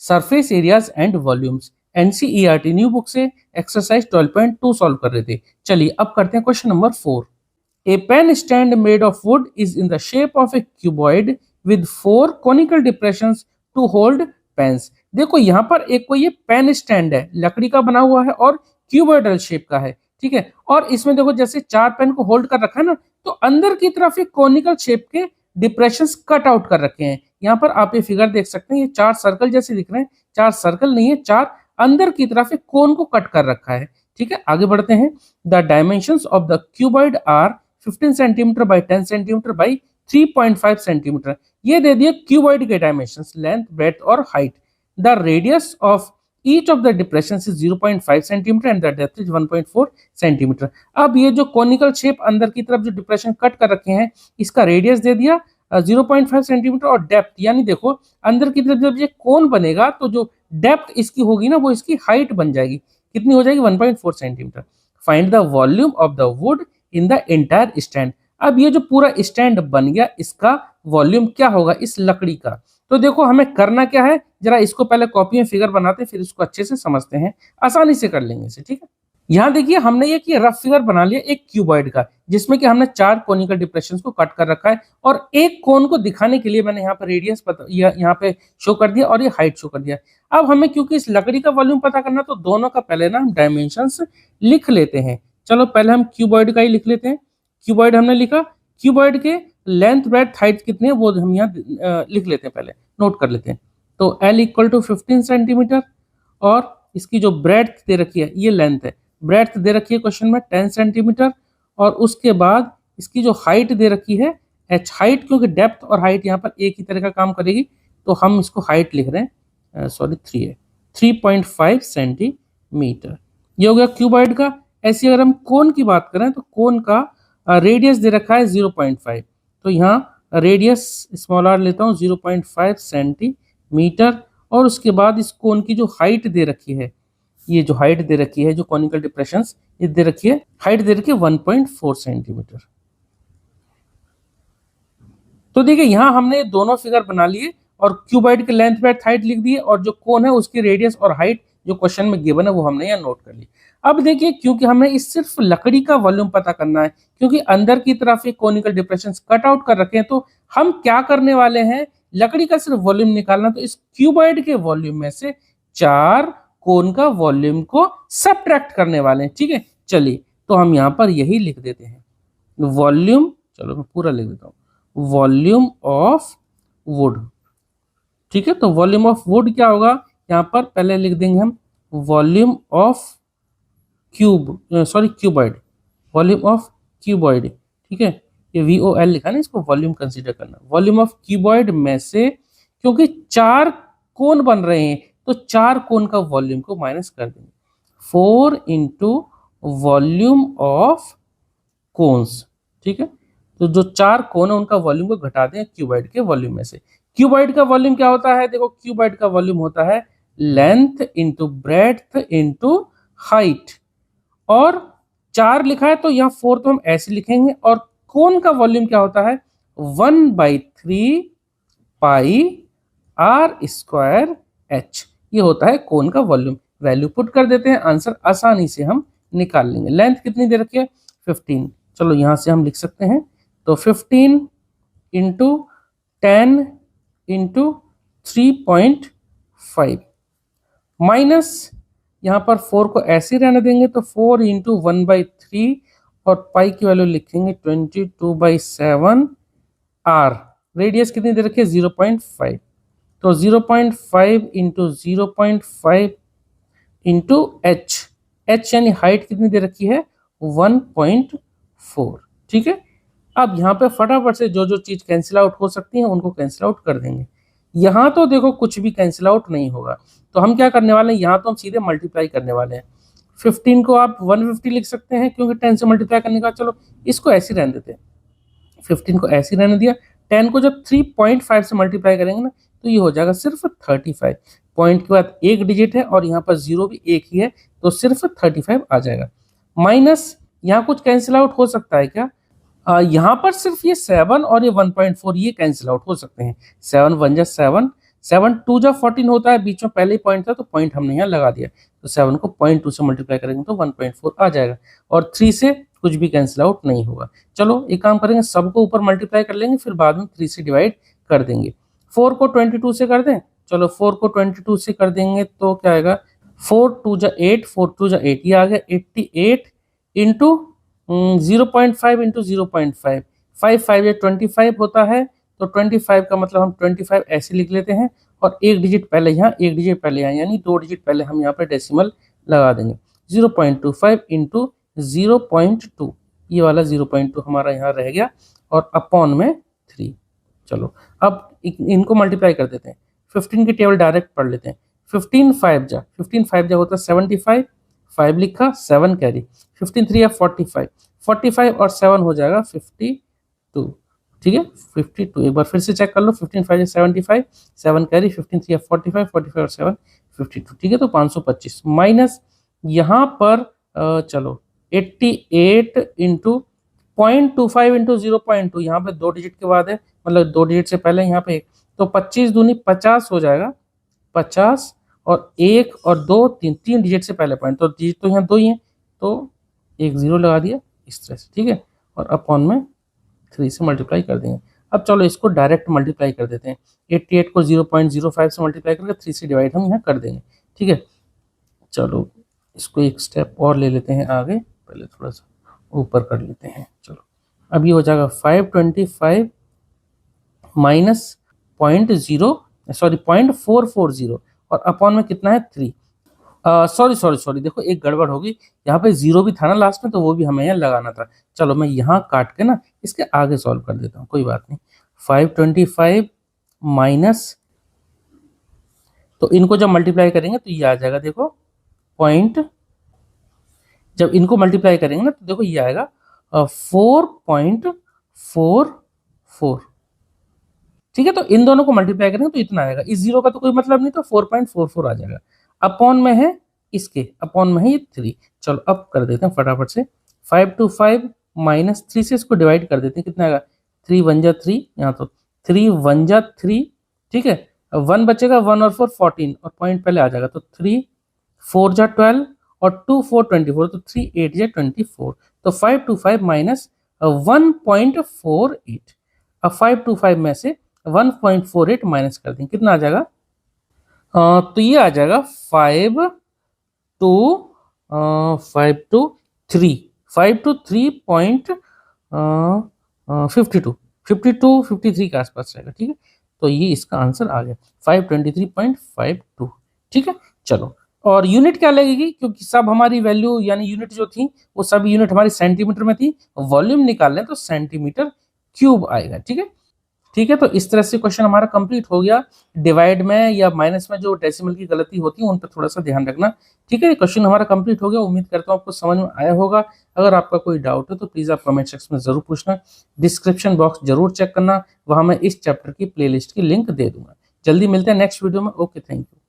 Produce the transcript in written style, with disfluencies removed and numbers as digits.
Surface areas and volumes. NCERT new book से exercise 12.2 solve कर रहे थे। चलिए अब करते हैं question number 4। A pen stand made of wood is in the shape of a cuboid with 4 conical depressions to hold pens। देखो यहाँ पर एक कोई ये पेन स्टैंड है, लकड़ी का बना हुआ है और क्यूबॉइडल शेप का है, ठीक है। और इसमें देखो जैसे 4 पेन को होल्ड कर रखा है ना, तो अंदर की तरफ एक कॉनिकल शेप के डिप्रेशंस कट आउट कर रखे हैं। यहाँ पर आप ये फिगर देख सकते हैं, ये 4 सर्कल जैसे दिख रहे हैं। 4 सर्कल नहीं है, 4 अंदर की तरफ एक कोन को कट कर रखा है, ठीक है। आगे बढ़ते हैं। The dimensions of the cuboid are 15 centimetre by 10 centimetre by 3.5 centimetre. ये दे दिए क्यूबॉइड के डायमेंशंस, लेंथ, ब्रेड्थ और height. The radius of each of the depression is 0.5 centimetre and the depth is 1.4 centimetre. अब ये जो कॉनिकल शेप अंदर की तरफ जो डिप्रेशन कट कर रखे हैं, इसका रेडियस दे दिया 0.5 सेंटीमीटर और डेप्थ, यानी देखो अंदर की तरफ जब ये कोन बनेगा तो जो डेप्थ इसकी होगी ना, वो इसकी हाइट बन जाएगी। कितनी हो जाएगी? 1.4 centimetre. Find the volume of the would in the entire stand. अब ये जो पूरा स्टैंड बन गया, इसका वॉल्यूम क्या होगा इस लकड़ी का? तो देखो हमें करना क्या है, जरा इसको पहले कॉपी में फिगर बनाते हैं, फिर इसको अच्छे से समझते हैं, आसानी से कर लेंगे इसे, ठीक है। यहाँ देखिए हमने ये कि रफ फिगर बना लिया एक क्यूबॉइड का, जिसमें कि हमने 4 कोनिकल डिप्रेशंस को कट कर रखा है और एक कोन को दिखाने के लिए मैंने यहाँ पर रेडियस यहाँ पे शो कर दिया और ये हाइट शो कर दिया। अब हमें क्योंकि इस लकड़ी का वॉल्यूम पता करना, तो दोनों का पहले ना हम डायमेंशंस लिख लेते हैं। चलो पहले हम क्यूबॉइड का ही लिख लेते हैं। क्यूबॉइड हमने लिखा, क्यूबॉइड के लेंथ, ब्रेड्थ, हाइट कितनी है वो हम यहाँ लिख लेते हैं, पहले नोट कर लेते हैं। तो L इक्वल टू 15 सेंटीमीटर और इसकी जो ब्रेड्थ दे रखी है, ये लेंथ है, ब्रेड्थ दे रखी है क्वेश्चन में 10 सेंटीमीटर और उसके बाद इसकी जो हाइट दे रखी है h। हाइट क्योंकि डेप्थ और हाइट यहाँ पर एक ही तरह का काम करेगी, तो हम इसको हाइट लिख रहे हैं, 3 है, 3.5 सेंटीमीटर। ये हो गया क्यूबॉइड का। ऐसी अगर हम कोन की बात करें तो कोन का रेडियस दे रखा है 0.5, तो यहाँ रेडियस स्मॉल r लेता हूँ 0.5 सेंटीमीटर। और उसके बाद इस कोन की जो हाइट दे रखी है, ये जो हाइट दे रखी है, जो कॉनिकल डिप्रेशंस ये दे रखी है, हाइट दे रखी है 1.4 सेंटीमीटर। तो देखिए यहाँ हमने दोनों फिगर बना लिए और क्यूबॉइड के लेंथ, ब्रेड्थ, हाइट लिख दिए और जो कोन है उसकी रेडियस और हाइट जो क्वेश्चन में गिवन है वो हमने यहाँ नोट कर ली। अब देखिए क्योंकि हमें इस सिर्फ लकड़ी का वॉल्यूम पता करना है, क्योंकि अंदर की तरफ एक कॉनिकल डिप्रेशंस कट आउट कर रखे हैं, तो हम क्या करने वाले हैं, लकड़ी का सिर्फ वॉल्यूम निकालना। तो इस क्यूबॉइड के वॉल्यूम में से 4 कोन का वॉल्यूम को सबट्रैक्ट करने वाले हैं, ठीक है। चलिए तो हम यहाँ पर यही लिख देते हैं, वॉल्यूम, चलो मैं पूरा लिख देता हूँ, वॉल्यूम ऑफ वुड, ठीक है। तो वॉल्यूम ऑफ वुड क्या होगा, यहाँ पर पहले लिख देंगे हम volume of cuboid, volume of cuboid, ठीक है। ये VOL लिखा ना, इसको वॉल्यूम कंसीडर करना। वॉल्यूम ऑफ क्यूबॉइड में से, क्योंकि 4 कोन बन रहे हैं, तो 4 कोन का वॉल्यूम को माइनस कर देंगे, 4 इंटू वॉल्यूम ऑफ कोन्स, ठीक है। तो जो 4 कोन है उनका वॉल्यूम को घटा दें क्यूबॉइड के वॉल्यूम में से। क्यूबॉइड का वॉल्यूम क्या होता है, देखो क्यूबॉइड का वॉल्यूम होता है length into breadth into height, और 4 लिखा है तो यहाँ 4 तो हम ऐसे लिखेंगे। और कोन का वॉल्यूम क्या होता है, 1/3 पाई r स्क्वायर h, ये होता है कोन का वॉल्यूम। वैल्यू पुट कर देते हैं, आंसर आसानी से हम निकाल लेंगे। लेंथ कितनी दे रखी है, 15, चलो यहाँ से हम लिख सकते हैं, तो 15 इंटू 10 इंटू 3.5 माइनस यहाँ पर 4 को ऐसे रहने देंगे, तो 4 इंटू 1/3 और पाई की वैल्यू लिखेंगे 22/7 r। रेडियस कितनी दे रखी है, 0.5, तो 0.5 इंटू 0.5 इंटू h यानी हाइट कितनी दे रखी है, 1.4, ठीक है। अब यहाँ पे फटाफट से जो जो चीज कैंसिल आउट हो सकती है उनको कैंसिल आउट कर देंगे। यहाँ तो देखो कुछ भी कैंसिल आउट नहीं होगा, तो हम क्या करने वाले हैं, यहाँ तो हम सीधे मल्टीप्लाई करने वाले हैं। 15 को आप 150 लिख सकते हैं, क्योंकि 10 से मल्टीप्लाई करने का, चलो इसको ऐसे रहने देते हैं, 15 को ऐसे रहने दिया। 10 को जब 3.5 से मल्टीप्लाई करेंगे ना, तो ये हो जाएगा सिर्फ 35। पॉइंट के बाद एक डिजिट है और यहाँ पर 0 भी एक ही है, तो सिर्फ 35 आ जाएगा। माइनस यहाँ कुछ कैंसिल आउट हो सकता है क्या, यहाँ पर सिर्फ ये 7 और ये 1.4 ये कैंसिल आउट हो सकते हैं। 7 1 जा 7, 7 2 जा 14 होता है, बीच में पहले ही पॉइंट था तो पॉइंट हमने यहाँ लगा दिया, तो 7 को 0.2 से मल्टीप्लाई करेंगे तो 1.4 आ जाएगा, और 3 से कुछ भी कैंसिल आउट नहीं होगा। चलो एक काम करेंगे, सबको ऊपर मल्टीप्लाई कर लेंगे, फिर बाद में 3 से डिवाइड कर देंगे। 4 को 22 से कर दें, चलो 4 को 22 से कर देंगे तो क्या आएगा, 4 2 जा 8, 4 2 जा 8, ये आ गया 88 इंटू 0.5 इंटू 0.5, 5 5 या 25 होता है, तो 25 का मतलब हम 25 ऐसे लिख लेते हैं, और एक डिजिट पहले यहाँ, एक डिजिट पहले यहाँ, यानी 2 डिजिट पहले हम यहाँ पे डेसिमल लगा देंगे। 0.25 इंटू 0.2, ये वाला 0.2 हमारा यहाँ रह गया, और अपॉन में 3। चलो अब इनको मल्टीप्लाई कर देते हैं, 15 की टेबल डायरेक्ट पढ़ लेते हैं। 15 5 जा होता है 75, 5 लिखा, 7 कैरी, 15 3 या 45, 45 और 7 हो जाएगा 52, ठीक है 52। एक बार फिर से चेक कर लो, 15 5 या 75, 7 कैरी, 15 3 या 45, 45 और 7 52, ठीक है। तो 525 माइनस यहाँ पर चलो 88 इंटू 0.25 इंटू 0.2, यहाँ पे 2 डिजिट के बाद है, मतलब 2 डिजिट से पहले यहाँ पे 1, तो 25 दूनी 50 हो जाएगा, 50 और 1 और 2 3 डिजिट से पहले पॉइंट, तो डिजिट तो यहाँ 2 ही है, तो एक 0 लगा दिया इस तरह से, ठीक है, और अपॉन में 3 से मल्टीप्लाई कर देंगे। अब चलो इसको डायरेक्ट मल्टीप्लाई कर देते हैं, 88 को 0.05 से मल्टीप्लाई करके 3 से डिवाइड हम यहाँ कर देंगे, ठीक है। चलो इसको एक स्टेप और ले लेते हैं आगे, पहले थोड़ा सा ऊपर कर लेते हैं। चलो अब ये हो जाएगा 525 माइनस 0.440, और अपॉन में कितना है 3। सॉरी देखो एक गड़बड़ होगी, यहाँ पे 0 भी था ना लास्ट में, तो वो भी हमें यहाँ लगाना था। चलो मैं यहाँ काट के ना इसके आगे सॉल्व कर देता हूँ, कोई बात नहीं। 525 माइनस, तो इनको जब मल्टीप्लाई करेंगे तो ये आ जाएगा, देखो पॉइंट, जब इनको मल्टीप्लाई करेंगे ना तो देखो ये आएगा 4.44, ठीक है। तो इन दोनों को मल्टीप्लाई करेंगे तो इतना आएगा, इस 0 का तो कोई मतलब नहीं, तो 4.44 आ जाएगा। अपॉन में है इसके, अपॉन में है ये 3। चलो अब कर देते हैं फटाफट से, 525 माइनस 3 से इसको डिवाइड कर देते हैं, कितना आएगा, 3 1 जा 3, यहाँ तो 3 1 जा 3, ठीक है, 1 बचेगा, 1 और 4 14, और पॉइंट पहले आ जाएगा, तो 3 4 जा 12 और 2 4 24, तो 3 8 जा 24, तो 525 माइनस 1.48। अब 525 में से 1.48 माइनस कर दें, कितना आ जाएगा, तो ये आ जाएगा 523.52 के आसपास रहेगा, ठीक है। तो ये इसका आंसर आ गया 523.52, ठीक है। चलो और यूनिट क्या लगेगी, क्योंकि सब हमारी वैल्यू यानी यूनिट जो थी वो सब यूनिट हमारी सेंटीमीटर में थी, वॉल्यूम निकाल लें तो सेंटीमीटर क्यूब आएगा, ठीक है। ठीक है, तो इस तरह से क्वेश्चन हमारा कंप्लीट हो गया। डिवाइड में या माइनस में जो डेसिमल की गलती होती है उन पर थोड़ा सा ध्यान रखना, ठीक है। क्वेश्चन हमारा कंप्लीट हो गया, उम्मीद करता हूँ आपको समझ में आया होगा। अगर आपका कोई डाउट है तो प्लीज आप कमेंट सेक्शन में जरूर पूछना, डिस्क्रिप्शन बॉक्स जरूर चेक करना, वहां मैं इस चैप्टर की प्लेलिस्ट की लिंक दे दूंगा। जल्दी मिलते हैं नेक्स्ट वीडियो में। Okay, thank you.